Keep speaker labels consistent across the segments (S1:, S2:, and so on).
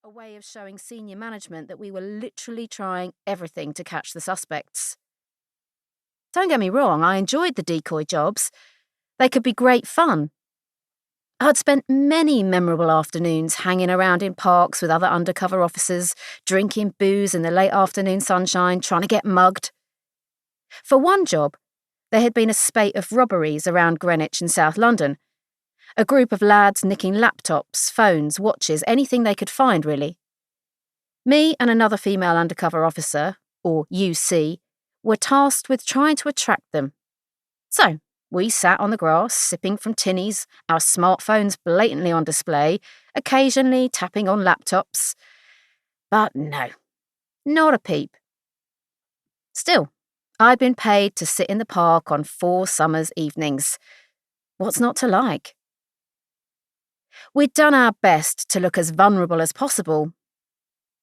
S1: a way of showing senior management that we were literally trying everything to catch the suspects. Don't get me wrong, I enjoyed the decoy jobs. They could be great fun. I'd spent many memorable afternoons hanging around in parks with other undercover officers, drinking booze in the late afternoon sunshine, trying to get mugged. For one job, there had been a spate of robberies around Greenwich in South London. A group of lads nicking laptops, phones, watches, anything they could find, really. Me and another female undercover officer, or UC, were tasked with trying to attract them. So, we sat on the grass, sipping from tinnies, our smartphones blatantly on display, occasionally tapping on laptops. But no, not a peep. Still, I'd been paid to sit in the park on 4 summer's evenings. What's not to like? We'd done our best to look as vulnerable as possible,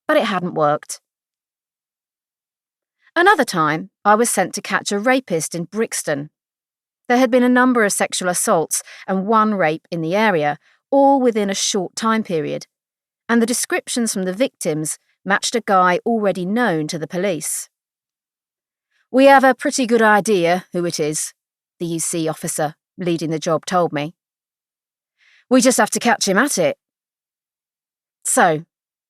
S1: but it hadn't worked. Another time, I was sent to catch a rapist in Brixton. There had been a number of sexual assaults and 1 rape in the area, all within a short time period, and the descriptions from the victims matched a guy already known to the police. "We have a pretty good idea who it is," the UC officer leading the job told me. "We just have to catch him at it." So,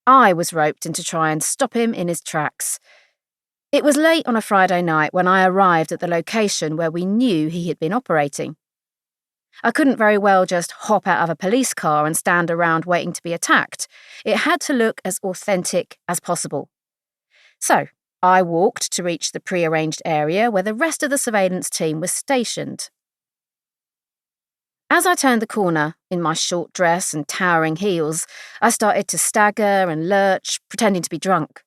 S1: I was roped in to try and stop him in his tracks. It was late on a Friday night when I arrived at the location where we knew he had been operating. I couldn't very well just hop out of a police car and stand around waiting to be attacked. It had to look as authentic as possible. So, I walked to reach the pre-arranged area where the rest of the surveillance team was stationed. As I turned the corner, in my short dress and towering heels, I started to stagger and lurch, pretending to be drunk.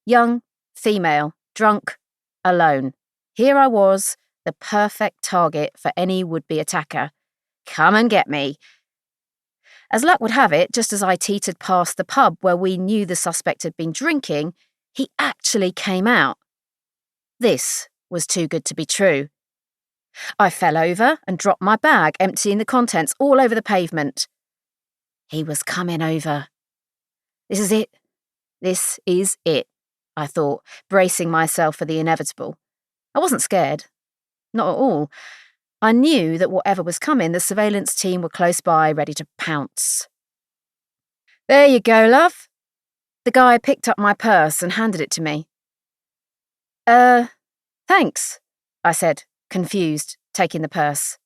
S1: Young, female, drunk, alone. Here I was, the perfect target for any would-be attacker. Come and get me. As luck would have it, just as I teetered past the pub where we knew the suspect had been drinking, he actually came out. This was too good to be true. I fell over and dropped my bag, emptying the contents all over the pavement. He was coming over. This is it. This is it, I thought, bracing myself for the inevitable. I wasn't scared. Not at all. I knew that whatever was coming, the surveillance team were close by, ready to pounce. "There you go, love." The guy picked up my purse and handed it to me. Thanks," I said, confused, taking the purse.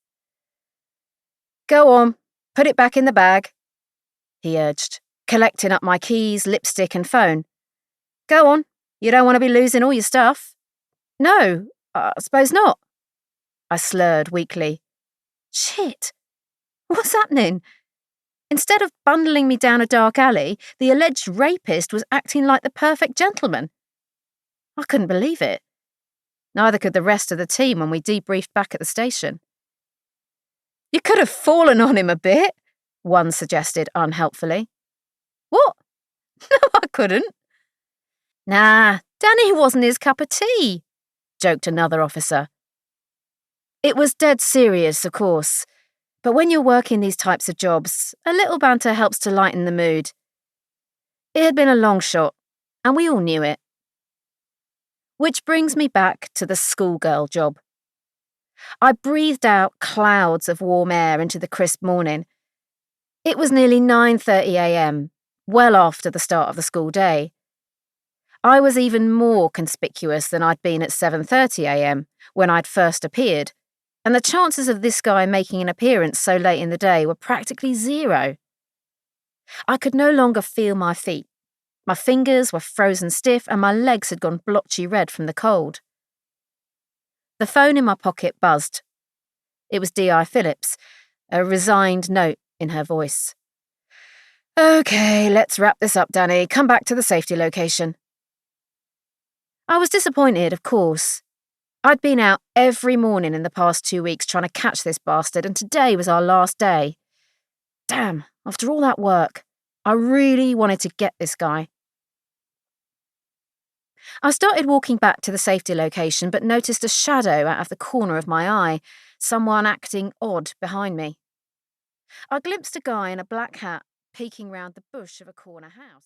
S1: "Go on, put it back in the bag," he urged, collecting up my keys, lipstick and phone. "Go on, you don't want to be losing all your stuff." "No, I suppose not." I slurred weakly. Shit, what's happening? Instead of bundling me down a dark alley, the alleged rapist was acting like the perfect gentleman. I couldn't believe it. Neither could the rest of the team when we debriefed back at the station. "You could have fallen on him a bit," one suggested unhelpfully. "What? No, I couldn't." "Nah, Danny wasn't his cup of tea," joked another officer. It was dead serious, of course, but when you're working these types of jobs, a little banter helps to lighten the mood. It had been a long shot, and we all knew it. Which brings me back to the schoolgirl job. I breathed out clouds of warm air into the crisp morning. It was nearly 9:30 a.m, well after the start of the school day. I was even more conspicuous than I'd been at 7:30 a.m, when I'd first appeared, and the chances of this guy making an appearance so late in the day were practically zero. I could no longer feel my feet. My fingers were frozen stiff and my legs had gone blotchy red from the cold. The phone in my pocket buzzed. It was D.I. Phillips, a resigned note in her voice. "Okay, let's wrap this up, Danny. Come back to the safety location." I was disappointed, of course. I'd been out every morning in the past 2 weeks trying to catch this bastard, and today was our last day. Damn, after all that work, I really wanted to get this guy. I started walking back to the safety location, but noticed a shadow out of the corner of my eye, someone acting odd behind me. I glimpsed a guy in a black hat peeking round the bush of a corner house.